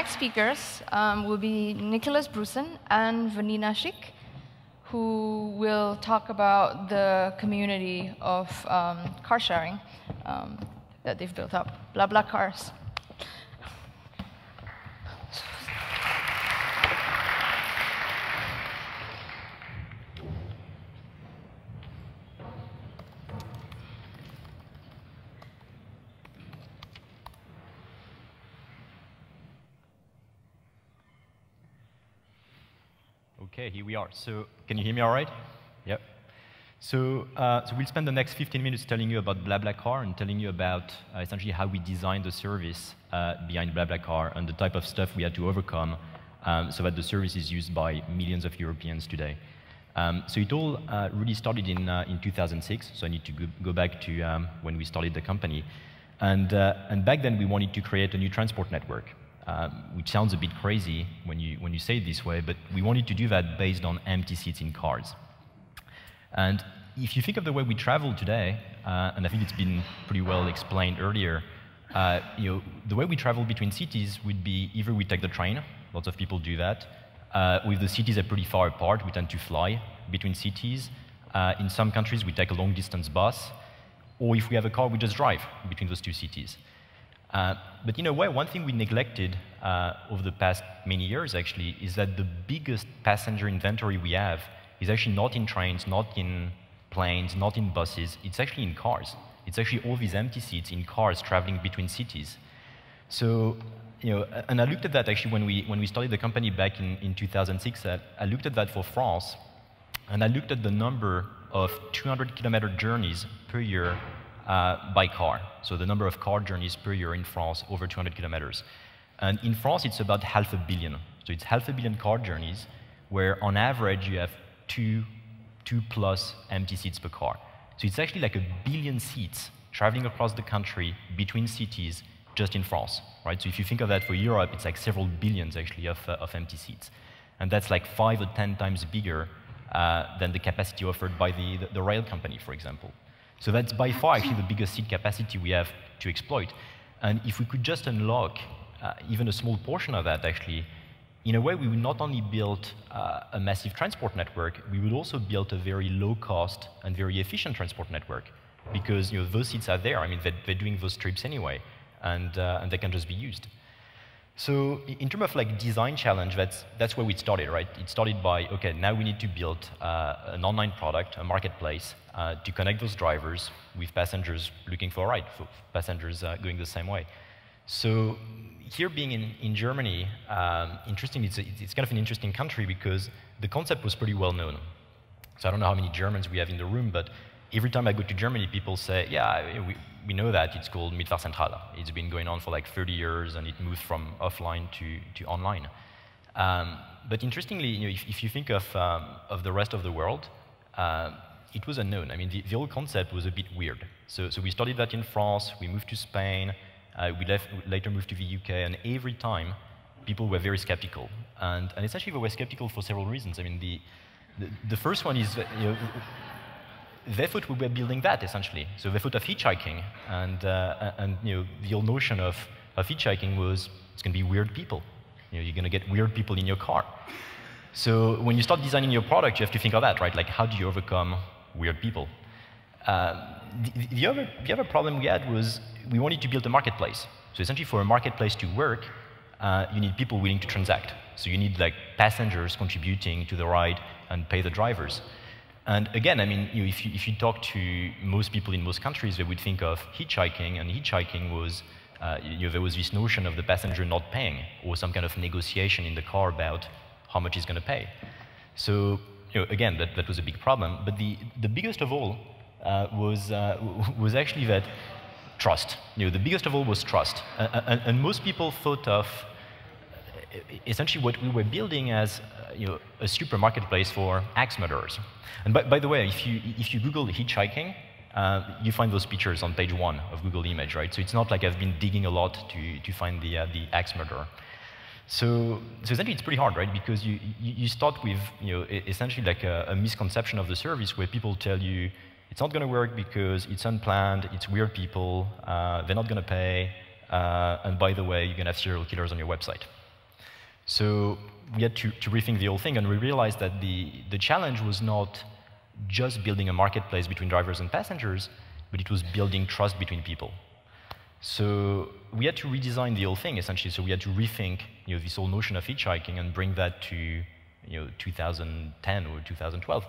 next speakers will be Nicolas Brusson and Vanina Schick, who will talk about the community of car sharing that they've built up, BlaBlaCars. Okay, here we are. So can you hear me all right? Yep. So we'll spend the next 15 minutes telling you about BlaBlaCar and telling you about essentially how we designed the service behind BlaBlaCar and the type of stuff we had to overcome so that the service is used by millions of Europeans today. So it all really started in 2006, so I need to go back to when we started the company. And back then, we wanted to create a new transport network. Which sounds a bit crazy when you say it this way, but we wanted to do that based on empty seats in cars. And if you think of the way we travel today, and I think it's been pretty well explained earlier, the way we travel between cities would be either we take the train, lots of people do that. If the cities are pretty far apart, we tend to fly between cities. In some countries, we take a long-distance bus, or if we have a car, we just drive between those two cities. But in a way, one thing we neglected over the past many years, actually, is that the biggest passenger inventory we have is actually not in trains, not in planes, not in buses. It's actually in cars. It's actually all these empty seats in cars traveling between cities. So, and I looked at that actually when we started the company back in 2006. I looked at that for France, and I looked at the number of 200-kilometer journeys per year by car. So the number of car journeys per year in France, over 200 kilometers. And in France, it's about 500 million. So it's 500 million car journeys, where on average, you have two plus empty seats per car. So it's actually like 1 billion seats traveling across the country between cities just in France, right? So if you think of that for Europe, it's like several billions, actually, of empty seats. And that's like 5 or 10 times bigger than the capacity offered by the rail company, for example. So that's by far actually the biggest seat capacity we have to exploit. And if we could just unlock even a small portion of that, actually, in a way, we would not only build a massive transport network, we would also build a very low-cost and very efficient transport network, because those seats are there. I mean, they're doing those trips anyway, and they can just be used. So in terms of like design challenge, that's where we started, right? It started by, OK, now we need to build an online product, a marketplace, to connect those drivers with passengers looking for a ride, for passengers going the same way. So here being in Germany, interesting, it's kind of an interesting country because the concept was pretty well known. So I don't know how many Germans we have in the room, but every time I go to Germany, people say, yeah, we know that. It's called Mietfahrzentrale. It's been going on for like 30 years, and it moved from offline to online. But interestingly, if you think of the rest of the world, it was unknown. I mean, the whole concept was a bit weird. So we started that in France. We moved to Spain. We later moved to the UK. And every time, people were very skeptical. And essentially, they were skeptical for several reasons. I mean, the first one is that, they thought we were building that, essentially. So they thought of hitchhiking, and the whole notion of hitchhiking was it's going to be weird people. You're going to get weird people in your car. So when you start designing your product, you have to think of that, right? Like, how do you overcome weird people? The other problem we had was we wanted to build a marketplace. So essentially, for a marketplace to work, you need people willing to transact. So you need like passengers contributing to the ride and pay the drivers. And again, I mean, if you talk to most people in most countries, they would think of hitchhiking, and hitchhiking was, there was this notion of the passenger not paying, or some kind of negotiation in the car about how much he's going to pay. So, again, that was a big problem. But the biggest of all was actually that trust. The biggest of all was trust. And most people thought of essentially what we were building as a super marketplace for axe murderers. And by the way, if you Google hitchhiking, you find those pictures on page 1 of Google Image, right? So it's not like I've been digging a lot to find the axe murderer. So essentially, it's pretty hard, right? Because you start with essentially like a misconception of the service where people tell you it's not going to work because it's unplanned, it's weird people, they're not going to pay, and by the way, you're going to have serial killers on your website. So we had to rethink the whole thing, and we realized that the challenge was not just building a marketplace between drivers and passengers, but it was building trust between people. So we had to redesign the whole thing, essentially. So we had to rethink this whole notion of hitchhiking and bring that to 2010 or 2012.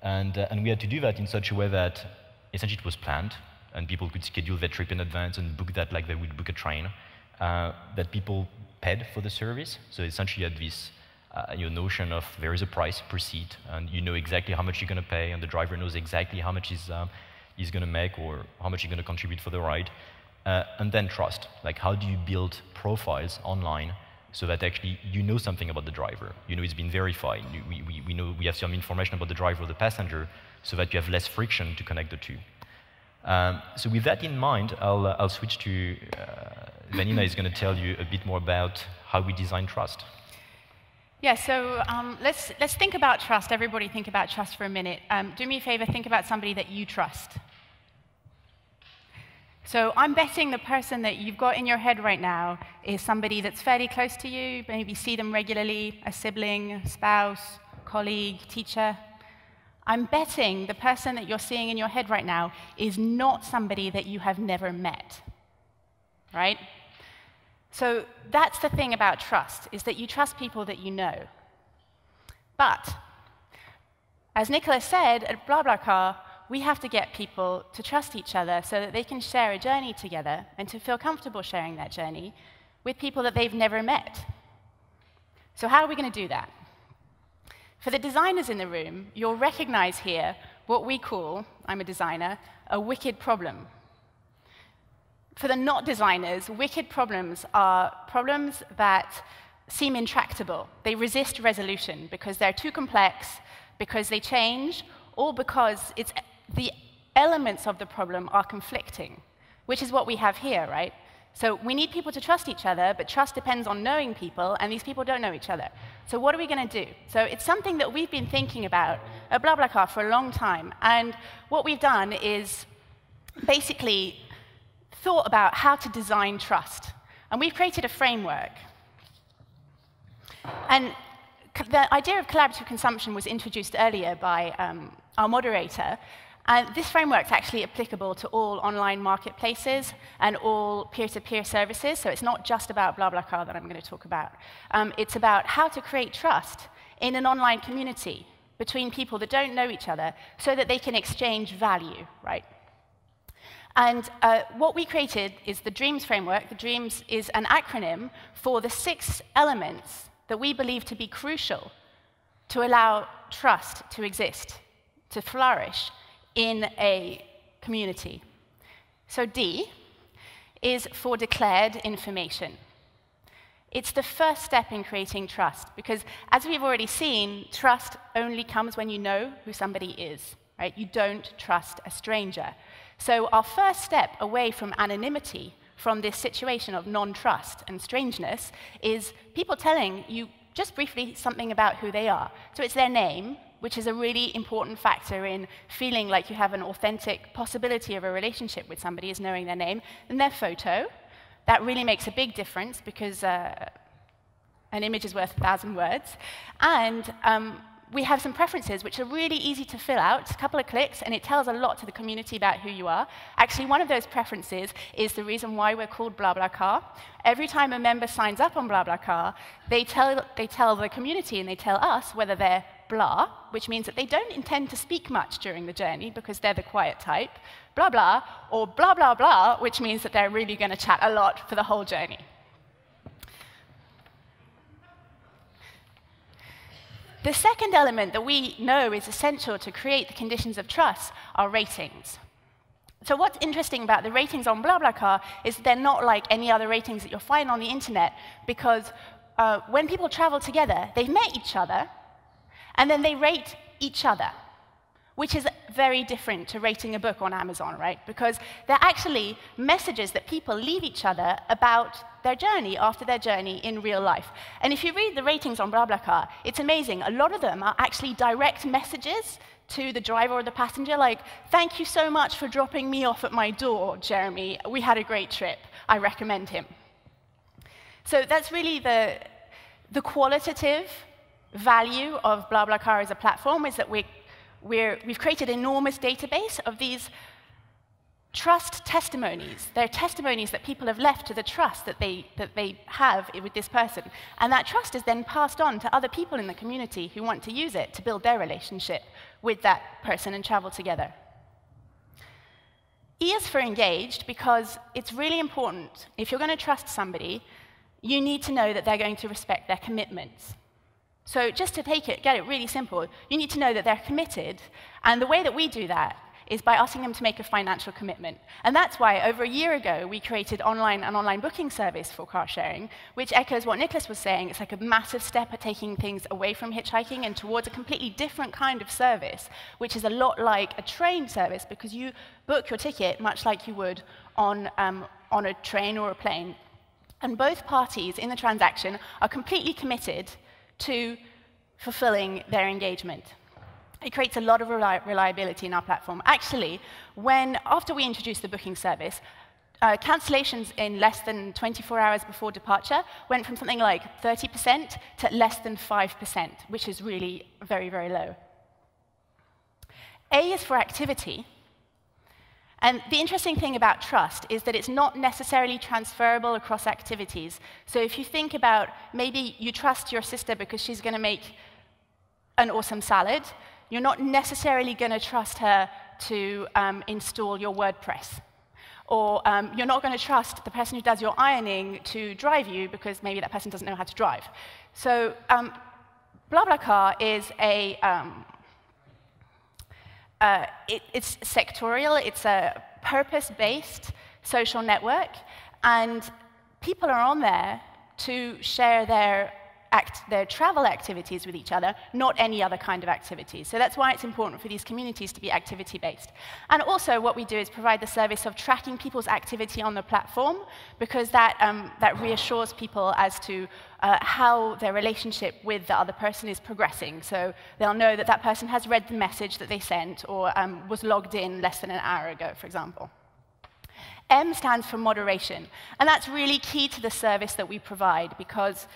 And we had to do that in such a way that essentially it was planned, and people could schedule their trip in advance and book that like they would book a train, that people paid for the service. So essentially you had this notion of there is a price per seat, and you know exactly how much you're going to pay, and the driver knows exactly how much he's going to make or how much he's going to contribute for the ride. And then trust. Like, how do you build profiles online so that actually you know something about the driver? You know it's been verified. We know we have some information about the driver or the passenger so that you have less friction to connect the two. So with that in mind, I'll switch to Vanina is going to tell you a bit more about how we design trust. Yeah, so let's think about trust. Everybody think about trust for a minute. Do me a favor, think about somebody that you trust. So I'm betting the person that you've got in your head right now is somebody that's fairly close to you, maybe see them regularly, a sibling, spouse, colleague, teacher. I'm betting the person that you're seeing in your head right now is not somebody that you have never met, right? So that's the thing about trust, is that you trust people that you know. But, as Nicolas said, at BlaBlaCar, we have to get people to trust each other so that they can share a journey together and to feel comfortable sharing that journey with people that they've never met. So how are we going to do that? For the designers in the room, you'll recognize here what we call, I'm a designer, a wicked problem. For the not designers, wicked problems are problems that seem intractable. They resist resolution because they're too complex, because they change, or because the elements of the problem are conflicting, which is what we have here, right? So we need people to trust each other, but trust depends on knowing people, and these people don't know each other. So what are we going to do? So it's something that we've been thinking about at BlaBlaCar for a long time, and what we've done is basically thought about how to design trust. And we've created a framework. And the idea of collaborative consumption was introduced earlier by our moderator. And this framework is actually applicable to all online marketplaces and all peer-to-peer services. So it's not just about BlaBlaCar that I'm going to talk about. It's about how to create trust in an online community between people that don't know each other so that they can exchange value, right? And what we created is the DREAMS framework. The DREAMS is an acronym for the 6 elements that we believe to be crucial to allow trust to exist, to flourish in a community. So D is for declared information. It's the first step in creating trust, because as we've already seen, trust only comes when you know who somebody is, right? You don't trust a stranger. So our first step away from anonymity, from this situation of non-trust and strangeness, is people telling you just briefly something about who they are. So it's their name, which is a really important factor in feeling like you have an authentic possibility of a relationship with somebody, is knowing their name, and their photo. That really makes a big difference, because an image is worth 1,000 words. And we have some preferences, which are really easy to fill out, a couple of clicks, and it tells a lot to the community about who you are. Actually, one of those preferences is the reason why we're called BlaBlaCar. Every time a member signs up on BlaBlaCar, they tell the community and they tell us whether they're blah, which means that they don't intend to speak much during the journey because they're the quiet type, blah blah, or blah blah blah, which means that they're really going to chat a lot for the whole journey. The second element that we know is essential to create the conditions of trust are ratings. So what's interesting about the ratings on BlaBlaCar is they're not like any other ratings that you'll find on the internet, because when people travel together, they've met each other, and then they rate each other, which is very different to rating a book on Amazon, right? Because they're actually messages that people leave each other about their journey after their journey in real life. And if you read the ratings on BlaBlaCar, it's amazing. A lot of them are actually direct messages to the driver or the passenger, like, "Thank you so much for dropping me off at my door, Jeremy. We had a great trip. I recommend him." So that's really The qualitative value of BlaBlaCar as a platform is that we've created an enormous database of these trust testimonies. They're testimonies that people have left to the trust that they have with this person. And that trust is then passed on to other people in the community who want to use it to build their relationship with that person and travel together. E is for engaged because it's really important. If you're going to trust somebody, you need to know that they're going to respect their commitments. So just to get it really simple, you need to know that they're committed. And the way that we do that is by asking them to make a financial commitment. And that's why, over a year ago, we created an online booking service for car sharing, which echoes what Nicolas was saying. It's like a massive step at taking things away from hitchhiking and towards a completely different kind of service, which is a lot like a train service, because you book your ticket much like you would on a train or a plane. And both parties in the transaction are completely committed to fulfilling their engagement. It creates a lot of reliability in our platform. Actually, after we introduced the booking service, cancellations in less than 24 hours before departure went from something like 30% to less than 5%, which is really very, very low. A is for activity. And the interesting thing about trust is that it's not necessarily transferable across activities. So if you think about maybe you trust your sister because she's going to make an awesome salad, you're not necessarily going to trust her to install your WordPress. Or you're not going to trust the person who does your ironing to drive you because maybe that person doesn't know how to drive. So BlaBlaCar is it's sectorial, it's a purpose-based social network, and people are on there to share their travel activities with each other, not any other kind of activities. So that's why it's important for these communities to be activity-based. And also what we do is provide the service of tracking people's activity on the platform, because that reassures people as to how their relationship with the other person is progressing. So they'll know that that person has read the message that they sent or was logged in less than an hour ago, for example. M stands for moderation. And that's really key to the service that we provide, because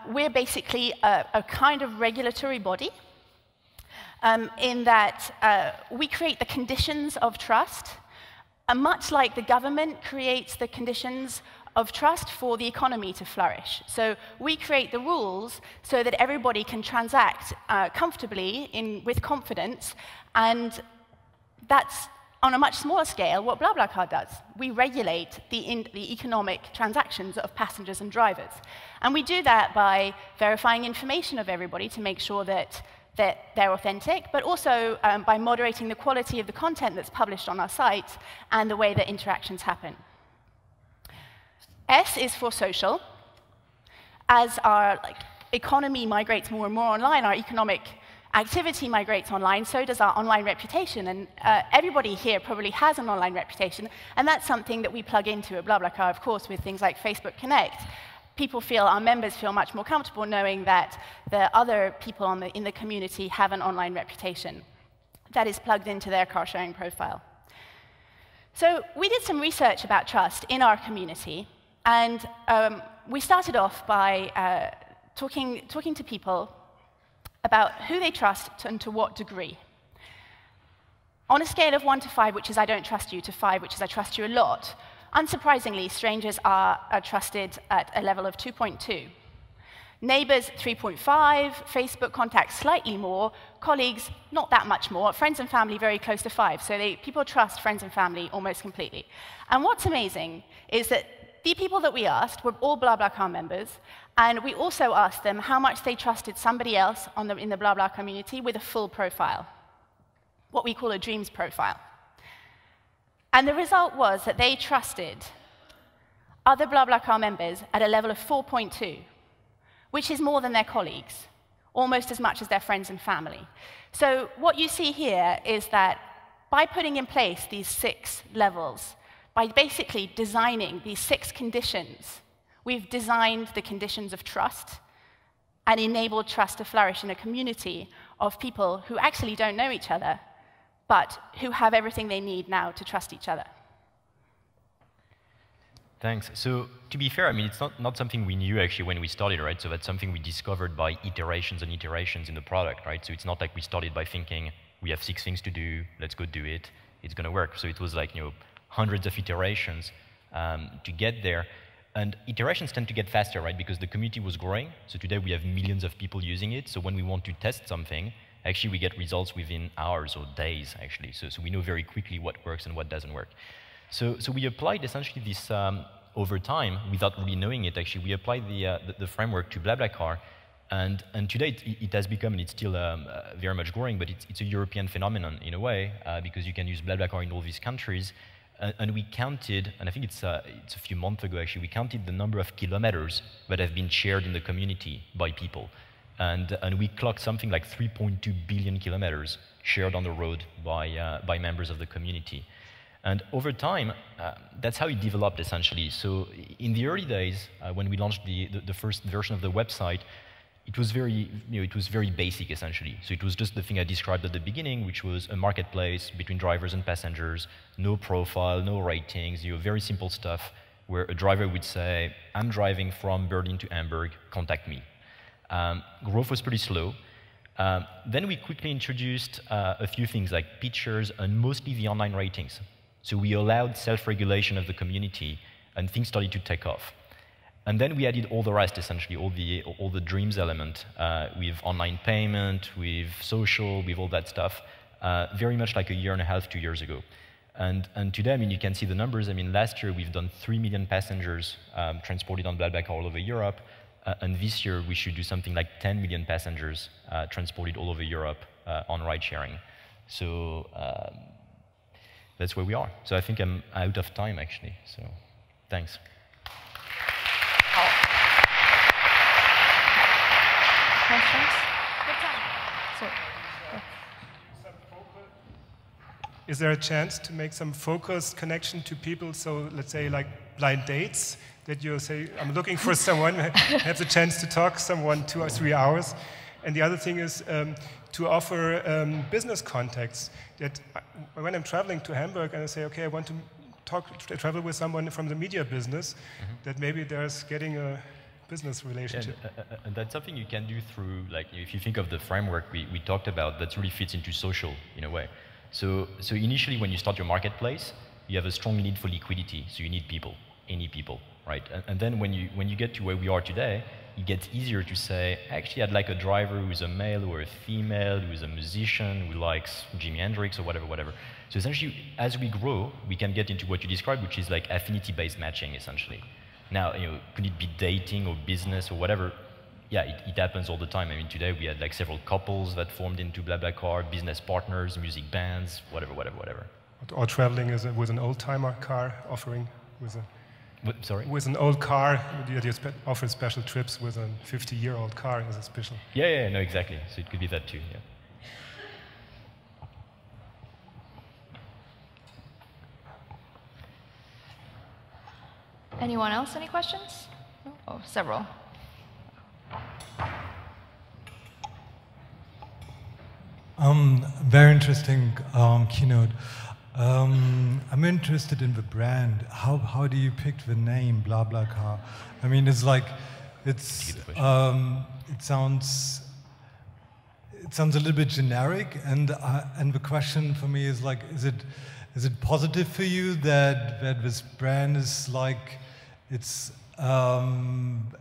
we're basically a kind of regulatory body in that we create the conditions of trust, much like the government creates the conditions of trust for the economy to flourish. So we create the rules so that everybody can transact comfortably with confidence, and that's on a much smaller scale what BlaBlaCar does. We regulate the economic transactions of passengers and drivers. And we do that by verifying information of everybody to make sure that they're authentic, but also by moderating the quality of the content that's published on our site and the way that interactions happen. S is for social. As our economy migrates more and more online, our economic activity migrates online, so does our online reputation. And everybody here probably has an online reputation, and that's something that we plug into at BlaBlaCar, of course, with things like Facebook Connect. Our members feel much more comfortable knowing that the other people in the community have an online reputation that is plugged into their car sharing profile. So we did some research about trust in our community, and we started off by talking to people about who they trust and to what degree. On a scale of 1 to 5, which is I don't trust you, to 5, which is I trust you a lot, unsurprisingly, strangers are trusted at a level of 2.2. Neighbors, 3.5, Facebook contacts slightly more, colleagues, not that much more, friends and family, very close to 5. So people trust friends and family almost completely. And what's amazing is that the people that we asked were all BlaBlaCar members, and we also asked them how much they trusted somebody else in the BlaBlaCar community with a full profile, what we call a dreams profile. And the result was that they trusted other BlaBlaCar members at a level of 4.2, which is more than their colleagues, almost as much as their friends and family. So what you see here is that by putting in place these 6 levels, by basically designing these 6 conditions, we've designed the conditions of trust and enabled trust to flourish in a community of people who actually don't know each other, but who have everything they need now to trust each other. Thanks. So to be fair, I mean, it's not something we knew actually when we started, right? So that's something we discovered by iterations and iterations in the product, right? So it's not like we started by thinking, we have 6 things to do, let's go do it, it's going to work. So it was like, hundreds of iterations to get there. And iterations tend to get faster, right? Because the community was growing. So today we have millions of people using it. So when we want to test something, actually we get results within hours or days, actually. So we know very quickly what works and what doesn't work. So we applied essentially this, over time, without really knowing it, actually, we applied the framework to BlaBlaCar. And today it has become, and it's still very much growing, but it's a European phenomenon in a way, because you can use BlaBlaCar in all these countries. And we counted, and I think it's a few months ago actually, we counted the number of kilometers that have been shared in the community by people. And we clocked something like 3.2 billion kilometers shared on the road by members of the community. And over time, that's how it developed essentially. So in the early days, when we launched the first version of the website, it was very, it was very basic essentially. So it was just the thing I described at the beginning, which was a marketplace between drivers and passengers, no profile, no ratings, very simple stuff where a driver would say, I'm driving from Berlin to Hamburg, contact me. Growth was pretty slow. Then we quickly introduced a few things like pictures and mostly the online ratings. So we allowed self-regulation of the community and things started to take off. And then we added all the rest, essentially, all the dreams element with online payment, with social, with all that stuff, very much like a year and a half, 2 years ago. And today, I mean, you can see the numbers. I mean, last year we've done 3 million passengers transported on BlaBlaCar all over Europe. And this year we should do something like 10 million passengers transported all over Europe on ride sharing. So that's where we are. So I think I'm out of time, actually. So thanks. Questions? Good time. So, is there a chance to make some focused connection to people? So let's say like blind dates, that you say, I'm looking for someone, have the chance to talk to someone 2 or 3 hours. And the other thing is to offer business contacts. That when I'm traveling to Hamburg and I say, okay, I want to travel with someone from the media business, that maybe there's getting a business relationship. Yeah, and that's something you can do through, like, if you think of the framework we talked about, that really fits into social in a way. So initially, when you start your marketplace, you have a strong need for liquidity. So you need people, any people, right? And then when you get to where we are today, it gets easier to say, actually, I'd like a driver who's a male or a female, who's a musician, who likes Jimi Hendrix or whatever. So essentially, as we grow, we can get into what you described, which is like affinity-based matching, essentially. Now, could it be dating or business or whatever? Yeah, it happens all the time. I mean, today we had like several couples that formed into BlaBlaCar, business partners, music bands, whatever. Or traveling with an old-timer car, offering with a... Sorry? With an old car, you offer special trips with a 50-year-old car as a special. Yeah, no, exactly. So it could be that too, yeah. anyone else, any questions? No? Oh, several. Very interesting keynote. I'm interested in the brand. How do you pick the name BlaBlaCar? I mean, it's like it sounds a little bit generic, and the question for me is like, is it positive for you that this brand is like it's kind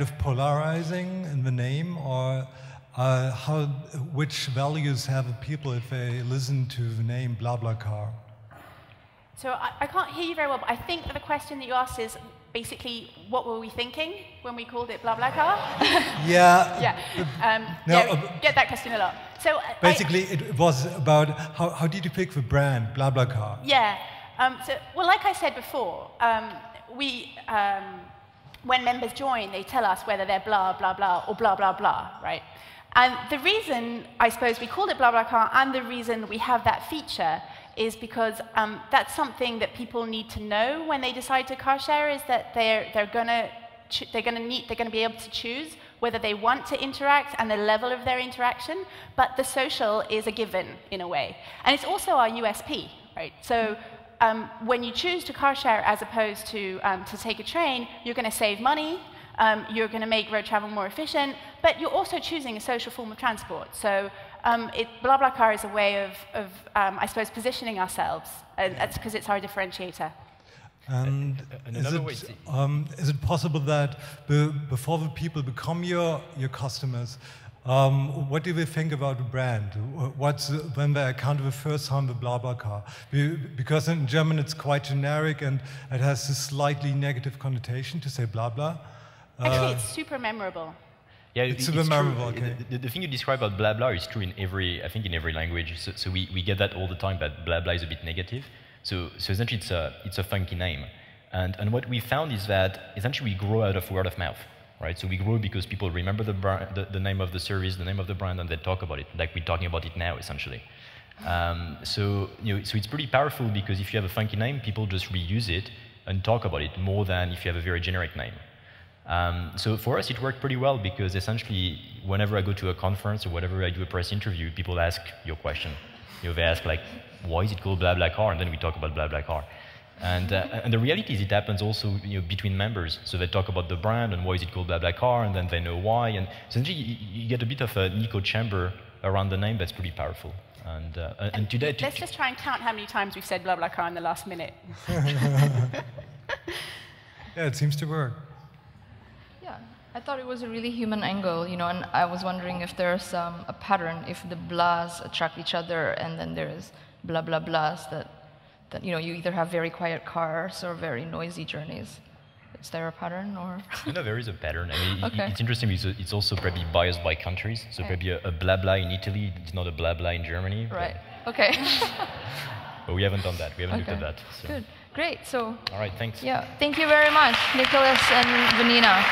of polarizing in the name, or which values have people if they listen to the name BlaBlaCar? So I can't hear you very well, but I think the question that you asked is basically, what were we thinking when we called it BlaBlaCar? Yeah. Yeah, we get that question a lot. So basically, it was about how did you pick the brand BlaBlaCar? Yeah. Well, like I said before, when members join, they tell us whether they're blah, blah, blah, or blah, blah, blah, right? And the reason, I suppose, we called it BlaBlaCar, and the reason we have that feature is because that's something that people need to know when they decide to car share, is that they're going to be able to choose whether they want to interact and the level of their interaction, but the social is a given in a way. And it's also our USP, right? So when you choose to car share as opposed to take a train, you're going to save money, you're going to make road travel more efficient, but you're also choosing a social form of transport. So BlaBlaCar is a way of I suppose, positioning ourselves. That's because it's our differentiator. And is it possible that before the people become your customers, what do they think about the brand? When they encounter the first time the BlaBlaCar? Because in German it's quite generic and it has this slightly negative connotation to say blah blah. Actually, it's super memorable. Yeah, it's super memorable. Okay. The thing you describe about blah blah is true in I think in every language. So we get that all the time, but blah blah is a bit negative. So essentially it's a funky name. And what we found is that essentially we grow out of word of mouth. Right? So we grow because people remember the name of the service, the name of the brand, and they talk about it, like we're talking about it now, essentially. So it's pretty powerful because if you have a funky name, people just reuse it and talk about it more than if you have a very generic name. So for us, it worked pretty well because essentially, whenever I go to a conference or whenever I do a press interview, people ask your question. They ask like, why is it called BlaBlaCar? And then we talk about BlaBlaCar. And the reality is it happens also between members. So they talk about the brand and why is it called BlaBlaCar, and then they know why. And essentially, you get a bit of an echo chamber around the name that's pretty powerful. And today... Let's just try and count how many times we've said BlaBlaCar in the last minute. Yeah, it seems to work. Yeah, I thought it was a really human angle, and I was wondering if there's a pattern, if the blahs attract each other, and then there's blah, blah, blahs that you either have very quiet cars or very noisy journeys. Is there a pattern, or? No, there is a pattern. I mean, okay. It's interesting because it's also probably biased by countries. So maybe a blah blah in Italy, it's not a blah blah in Germany. Right. Okay. But we haven't done that. We haven't looked at that. So. Good. Great. So. All right. Thanks. Yeah. Thank you very much, Nicolas and Vanina.